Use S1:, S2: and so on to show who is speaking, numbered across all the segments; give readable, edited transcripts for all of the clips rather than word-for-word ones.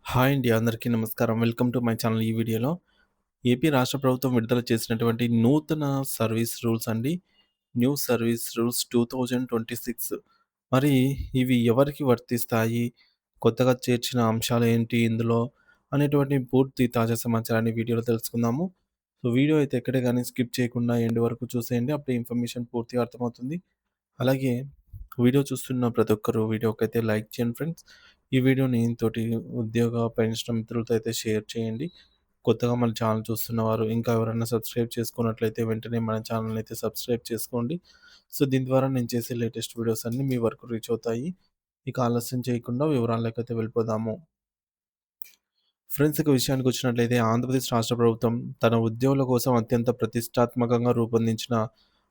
S1: Hi అండి. అందరికీ నమస్కారం. Welcome to my channel. ఈ వీడియోలో ఏపీ రాష్ట్ర ప్రభుత్వం విడుదల చేసినటువంటి నూతన సర్వీస్ రూల్స్ అండి. న్యూ సర్వీస్ రూల్స్ 2026 మరి ఇవి ఎవరికి వర్తిస్తాయి? కొత్తగా చేర్చిన అంశాలేంటి ఇందులో? అనేటువంటి పూర్తి తాజా సమాచారాన్ని వీడియోలో తెలుసుకుందాము. సో, వీడియో అయితే ఎక్కడ గాని స్కిప్ చేయకుండా ఎండ్ వరకు చూసేయండి. అప్పుడే ఇన్ఫర్మేషన్ పూర్తిగా అర్థమవుతుంది. అలాగే వీడియో చూస్తున్న ప్రతి ఒక్కరు వీడియోకైతే లైక్ చేయండి ఫ్రెండ్స్. ఈ వీడియోని తోటి ఉద్యోగ, పెన్షన్ మిత్రులతో అయితే షేర్ చేయండి. కొత్తగా మన ఛానల్ చూస్తున్నవారు ఇంకా ఎవరైనా సబ్స్క్రైబ్ చేసుకున్నట్లయితే వెంటనే మన ఛానల్‌ని అయితే సబ్స్క్రైబ్ చేసుకోండి. సో, దీని ద్వారా నేను చేసే లేటెస్ట్ వీడియోస్ అన్నీ మీ వరకు రీచ్ అవుతాయి. ఇక ఆలస్యం చేయకుండా వివరాల్లోకైతే వెళ్ళిపోదాము. ఫ్రెండ్స్, ఇక విషయానికొచ్చినట్లయితే ఆంధ్రప్రదేశ్ రాష్ట్ర ప్రభుత్వం తన ఉద్యోగుల కోసం అత్యంత ప్రతిష్టాత్మకంగా రూపొందించిన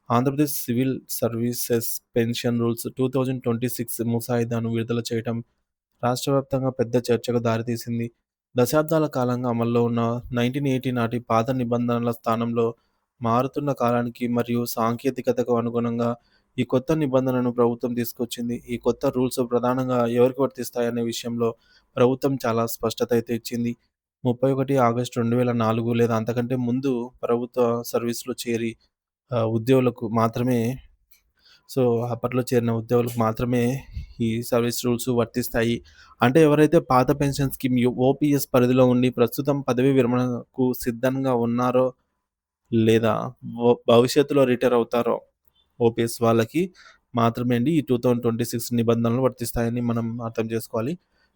S1: Andhra Pradesh civil services pension rules 2026 ముసాయిదాను విడుదల చేయడం రాష్ట్ర వ్యాప్తంగా పెద్ద చర్చకు దారితీసింది. దశాబ్దాల కాలంగా అమల్లో ఉన్న 1980 నాటి పాత నిబంధనల స్థానంలో మారుతున్న కాలానికి మరియు సాంకేతికతకు అనుగుణంగా ఈ కొత్త నిబంధనలను ప్రభుత్వం తీసుకొచ్చింది. ఈ కొత్త రూల్స్ ప్రధానంగా ఎవరికి వర్తిస్తాయనే విషయంలో ప్రభుత్వం చాలా స్పష్టత అయితే ఇచ్చింది. 31 ఆగస్టు 2004 లేదా అంతకంటే ముందు ప్రభుత్వ సర్వీస్‌లో చేరి ఉద్యోగులకు మాత్రమే సో, అప్పట్లో చేరిన ఉద్యోగులకు మాత్రమే ఈ సర్వీస్ రూల్స్ వర్తిస్తాయి. అంటే ఎవరైతే పాత పెన్షన్ స్కీమ్ ఓపీఎస్ పరిధిలో ఉండి ప్రస్తుతం పదవీ విరమణకు సిద్ధంగా ఉన్నారో లేదా భవిష్యత్తులో రిటైర్ అవుతారో ఓపీఎస్ వాళ్ళకి మాత్రమే అండి ఈ 2026 నిబంధనలు వర్తిస్తాయని మనం అర్థం చేసుకోవాలి.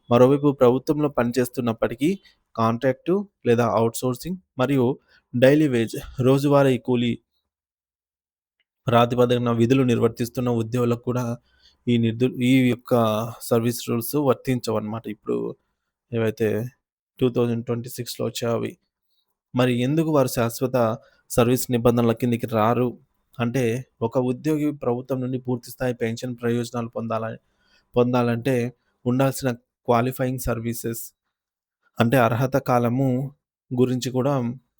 S1: మరోవైపు ప్రభుత్వంలో పనిచేస్తున్నప్పటికీ కాంట్రాక్టు లేదా ఔట్‌సోర్సింగ్ మరియు డైలీ వేజ్ రోజువారీ కూలీ ప్రాతిపదికన విధులు నిర్వర్తిస్తున్న ఉద్యోగులకు కూడా ఈ యొక్క సర్వీస్ రూల్స్ వర్తించవన్నమాట. ఇప్పుడు ఏవైతే 2026లో వచ్చాయో అవి. మరి ఎందుకు వారు శాశ్వత సర్వీస్ నిబంధనల కిందకి రారు? అంటే ఒక ఉద్యోగి ప్రభుత్వం నుండి పూర్తి స్థాయి పెన్షన్ ప్రయోజనాలు పొందాలంటే ఉండాల్సిన క్వాలిఫైయింగ్ సర్వీసెస్ అంటే అర్హత కాలము గురించి కూడా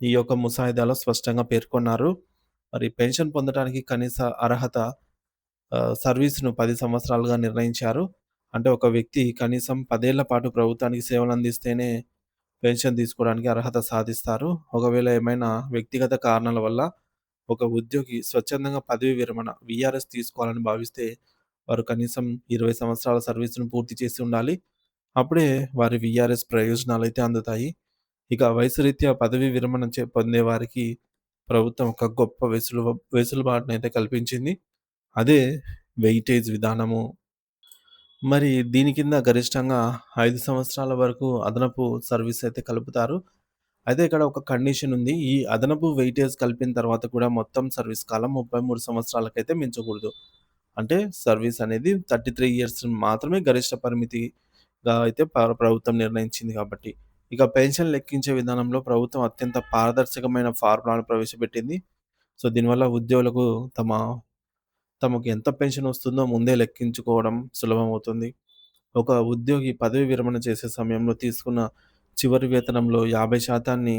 S1: ఈ యొక్క ముసాయిదాలో స్పష్టంగా పేర్కొన్నారు. మరి పెన్షన్ పొందడానికి కనీస అర్హత సర్వీస్‌ను 10 సంవత్సరాలుగా నిర్ణయించారు. అంటే ఒక వ్యక్తి కనీసం 10 ఏళ్ల పాటు ప్రభుత్వానికి సేవలందిస్తేనే పెన్షన్ తీసుకోవడానికి అర్హత సాధిస్తారు. ఒకవేళ ఏమైనా వ్యక్తిగత కారణాల వల్ల ఒక ఉద్యోగి స్వచ్ఛందంగా పదవీ విరమణ వీఆర్ఎస్ తీసుకోవాలని భావిస్తే వారు కనీసం 20 సంవత్సరాల సర్వీస్‌ను పూర్తి చేసి ఉండాలి. అప్పుడే వారి వీఆర్ఎస్ ప్రయోజనాలైతే అందుతాయి. ఇక వయసు రీత్యా పదవీ విరమణ పొందే వారికి ప్రభుత్వం ఒక గొప్ప వెసులుబాటునైతే కల్పించింది. అదే వెయిటేజ్ విధానము. మరి దీని కింద గరిష్టంగా 5 సంవత్సరాల వరకు అదనపు సర్వీస్ అయితే కలుపుతారు. అయితే ఇక్కడ ఒక కండిషన్ ఉంది. ఈ అదనపు వెయిటేజ్ కలిపిన తర్వాత కూడా మొత్తం సర్వీస్ కాలం 33 సంవత్సరాలకైతే మించకూడదు. అంటే సర్వీస్ అనేది 33 ఇయర్స్ మాత్రమే గరిష్ట పరిమితిగా అయితే ప్రభుత్వం నిర్ణయించింది కాబట్టి. ఇక పెన్షన్ లెక్కించే విధానంలో ప్రభుత్వం అత్యంత పారదర్శకమైన ఫార్ములాను ప్రవేశపెట్టింది. సో, దీనివల్ల ఉద్యోగులకు తమకు ఎంత పెన్షన్ వస్తుందో ముందే లెక్కించుకోవడం సులభమవుతుంది. ఒక ఉద్యోగి పదవీ విరమణ చేసే సమయంలో తీసుకున్న చివరి వేతనంలో 50%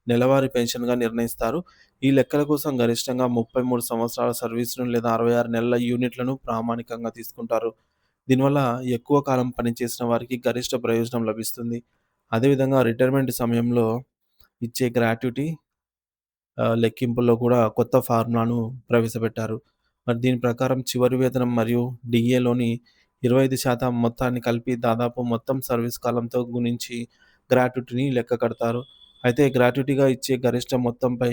S1: నెలవారీ పెన్షన్‌గా నిర్ణయిస్తారు. ఈ లెక్కల కోసం గరిష్టంగా 33 సంవత్సరాల సర్వీస్‌ను లేదా 66 నెలల యూనిట్‌లను ప్రామాణికంగా తీసుకుంటారు. దీనివల్ల ఎక్కువ కాలం పనిచేసిన వారికి గరిష్ట ప్రయోజనం లభిస్తుంది. అదేవిధంగా రిటైర్మెంట్ సమయంలో ఇచ్చే గ్రాట్యుటీ లెక్కింపుల్లో కూడా కొత్త ఫార్ములాను ప్రవేశపెట్టారు. మరి దీని ప్రకారం చివరి వేతనం మరియు డీఏలోని 25% మొత్తాన్ని కలిపి దాదాపు మొత్తం సర్వీస్ కాలంతో గుణించి గ్రాట్యుటీని లెక్క కడతారు. అయితే గ్రాట్యుటీగా ఇచ్చే గరిష్ట మొత్తంపై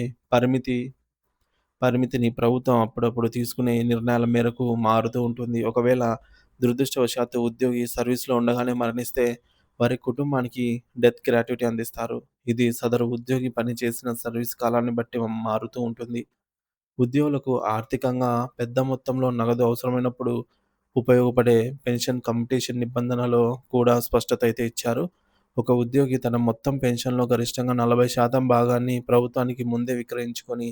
S1: పరిమితిని ప్రభుత్వం అప్పుడప్పుడు తీసుకునే నిర్ణయాల మేరకు మారుతూ ఉంటుంది. ఒకవేళ దురదృష్టవశాత్తు ఉద్యోగి సర్వీస్‌లో ఉండగానే మరణిస్తే వారి కుటుంబానికి డెత్ గ్రాట్యుటీ అందిస్తారు. ఇది సదరు ఉద్యోగి పనిచేసిన సర్వీస్ కాలాన్ని బట్టి మారుతూ ఉంటుంది. ఉద్యోగులకు ఆర్థికంగా పెద్ద మొత్తంలో నగదు అవసరమైనప్పుడు ఉపయోగపడే పెన్షన్ కమ్యుటేషన్ నిబంధనలో కూడా స్పష్టత అయితే ఇచ్చారు. ఒక ఉద్యోగి తన మొత్తం పెన్షన్‌లో గరిష్టంగా 40% భాగాన్ని ప్రభుత్వానికి ముందే విక్రయించుకొని,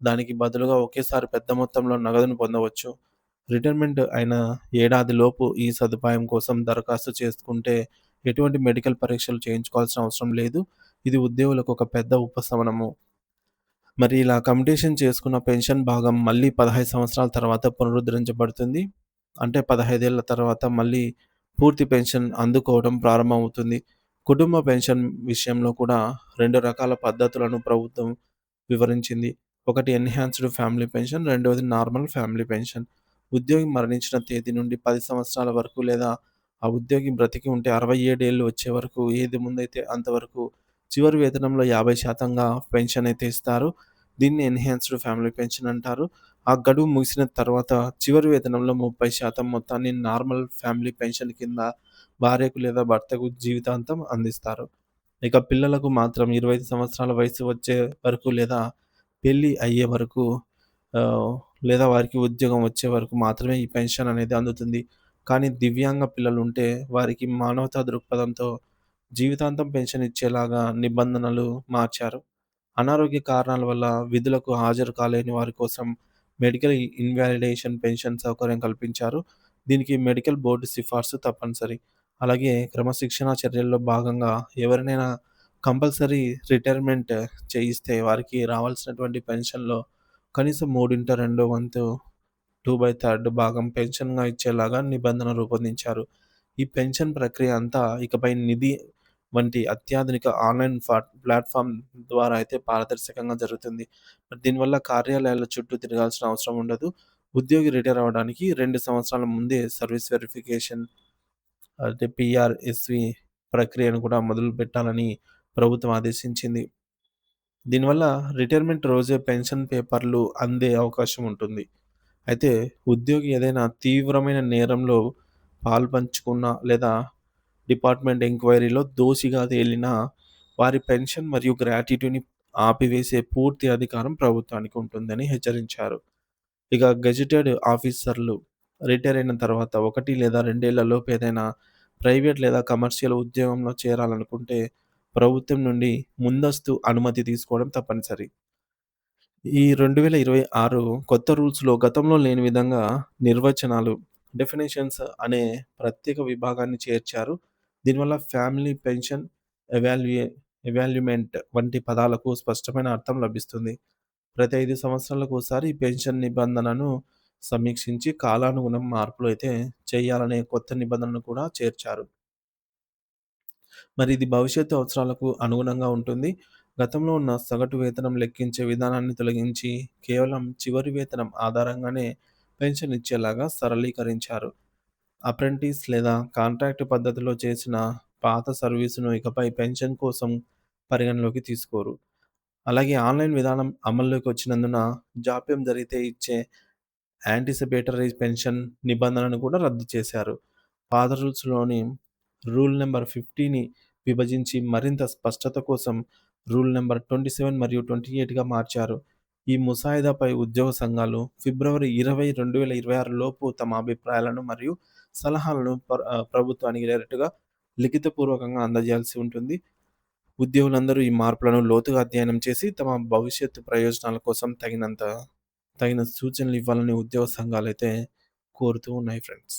S1: దానికి బదులుగా ఒకేసారి పెద్ద మొత్తంలో నగదును పొందవచ్చు. రిటైర్మెంట్ అయిన ఏడాదిలోపు ఈ సదుపాయం కోసం దరఖాస్తు చేసుకుంటే ఎటువంటి మెడికల్ పరీక్షలు చేయించుకోవాల్సిన అవసరం లేదు. ఇది ఉద్యోగులకు ఒక పెద్ద ఉపశమనము. మరి ఇలా కమ్యుటేషన్ చేసుకున్న పెన్షన్ భాగం మళ్ళీ 15 సంవత్సరాల తర్వాత పునరుద్ధరించబడుతుంది. అంటే 15 ఏళ్ల తర్వాత మళ్ళీ పూర్తి పెన్షన్ అందుకోవడం ప్రారంభమవుతుంది. కుటుంబ పెన్షన్ విషయంలో కూడా 2 రకాల పద్ధతులను ప్రభుత్వం వివరించింది. ఒకటి ఎన్హాన్స్‌డ్ ఫ్యామిలీ పెన్షన్, రెండవది నార్మల్ ఫ్యామిలీ పెన్షన్. ఉద్యోగి మరణించిన తేదీ నుండి 10 సంవత్సరాల వరకు లేదా ఆ ఉద్యోగి బ్రతికి ఉంటే 67 ఏళ్ళు వచ్చే వరకు ఏది ముందైతే అంతవరకు చివరి వేతనంలో 50%గా పెన్షన్ అయితే ఇస్తారు. దీన్ని ఎన్హాన్స్‌డ్ ఫ్యామిలీ పెన్షన్ అంటారు. ఆ గడువు ముగిసిన తర్వాత చివరి వేతనంలో 30% మొత్తాన్ని నార్మల్ ఫ్యామిలీ పెన్షన్ కింద భార్యకు లేదా భర్తకు జీవితాంతం అందిస్తారు. ఇక పిల్లలకు మాత్రం 25 సంవత్సరాల వయసు వచ్చే వరకు లేదా పెళ్లి అయ్యే వరకు ఆహ్, లేదా వారికి ఉద్యోగం వచ్చే వరకు మాత్రమే ఈ పెన్షన్ అనేది అందుతుంది. కానీ దివ్యాంగ పిల్లలుంటే వారికి మానవతా దృక్పథంతో జీవితాంతం పెన్షన్ ఇచ్చేలాగా నిబంధనలు మార్చారు. అనారోగ్య కారణాల వల్ల విధులకు హాజరు కాలేని వారి కోసం మెడికల్ ఇన్వాలిడేషన్ పెన్షన్ సౌకర్యం కల్పించారు. దీనికి మెడికల్ బోర్డు సిఫార్సు తప్పనిసరి. అలాగే క్రమశిక్షణా చర్యల్లో భాగంగా ఎవరినైనా కంపల్సరీ రిటైర్మెంట్ చేయిస్తే వారికి రావాల్సినటువంటి పెన్షన్‌లో కనీసం మూడింట రెండో వంతు 2/3 భాగం పెన్షన్‌గా ఇచ్చేలాగా నిబంధన రూపొందించారు. ఈ పెన్షన్ ప్రక్రియ అంతా ఇకపై నిధి వంటి అత్యాధునిక ఆన్‌లైన్ ప్లాట్‌ఫార్మ్ ద్వారా అయితే పారదర్శకంగా జరుగుతుంది. దీనివల్ల కార్యాలయాల చుట్టూ తిరగాల్సిన అవసరం ఉండదు. ఉద్యోగి రిటైర్ అవ్వడానికి 2 సంవత్సరాల ముందే సర్వీస్ వెరిఫికేషన్ అంటే పీఆర్ఎస్‌వి ప్రక్రియను కూడా మొదలుపెట్టాలని ప్రభుత్వం ఆదేశించింది. దీనివల్ల రిటైర్మెంట్ రోజే పెన్షన్ పేపర్లు అందే అవకాశం ఉంటుంది. అయితే ఉద్యోగి ఏదైనా తీవ్రమైన నేరంలో పాలుపంచుకున్న లేదా డిపార్ట్మెంట్ ఎంక్వైరీలో దోషిగా తేలినా వారి పెన్షన్ మరియు గ్రాట్యుటీని ఆపివేసే పూర్తి అధికారం ప్రభుత్వానికి ఉంటుందని హెచ్చరించారు. ఇక గెజిటెడ్ ఆఫీసర్లు రిటైర్ అయిన తర్వాత 1 లేదా 2 ఏళ్లలోపు ఏదైనా ప్రైవేట్ లేదా కమర్షియల్ ఉద్యోగంలో చేరాలనుకుంటే ప్రభుత్వం నుండి ముందస్తు అనుమతి తీసుకోవడం తప్పనిసరి. ఈ 2026 కొత్త రూల్స్‌లో గతంలో లేని విధంగా నిర్వచనాలు డెఫినిషన్స్ అనే ప్రత్యేక విభాగాన్ని చేర్చారు. దీనివల్ల ఫ్యామిలీ పెన్షన్, ఎవాల్యుయే ఎవాల్యుమెంట్ వంటి పదాలకు స్పష్టమైన అర్థం లభిస్తుంది. ప్రతి 5 సంవత్సరాలకోసారి ఈ పెన్షన్ నిబంధనను సమీక్షించి కాలానుగుణం మార్పులు అయితే చేయాలనే కొత్త నిబంధనను కూడా చేర్చారు. మరి ఇది భవిష్యత్తు అవసరాలకు అనుగుణంగా ఉంటుంది. గతంలో ఉన్న సగటు వేతనం లెక్కించే విధానాన్ని తొలగించి, కేవలం చివరి వేతనం ఆధారంగానే పెన్షన్ ఇచ్చేలాగా సరళీకరించారు. అప్రెంటిస్ లేదా కాంట్రాక్ట్ పద్ధతిలో చేసిన పాత సర్వీసును ఇకపై పెన్షన్ కోసం పరిగణలోకి తీసుకోరు. అలాగే ఆన్‌లైన్ విధానం అమల్లోకి వచ్చినందున జాప్యం జరిగితే ఇచ్చే యాంటిసిపేటరీ పెన్షన్ నిబంధనను కూడా రద్దు చేశారు. పాత రూల్స్‌లోని రూల్ నంబర్ 50ని విభజించి మరింత స్పష్టత కోసం రూల్ నంబర్ 27 మరియు 28గా మార్చారు. ఈ ముసాయిదాపై ఉద్యోగ సంఘాలు ఫిబ్రవరి 20, 2026 లోపు తమ అభిప్రాయాలను మరియు సలహాలను ప్రభుత్వానికి డైరెక్ట్‌గా లిఖితపూర్వకంగా అందజేయాల్సి ఉంటుంది. ఉద్యోగులందరూ ఈ మార్పులను లోతుగా అధ్యయనం చేసి తమ భవిష్యత్తు ప్రయోజనాల కోసం తగిన సూచనలు ఇవ్వాలని ఉద్యోగ సంఘాలైతే కోరుతూ ఉన్నాయి ఫ్రెండ్స్.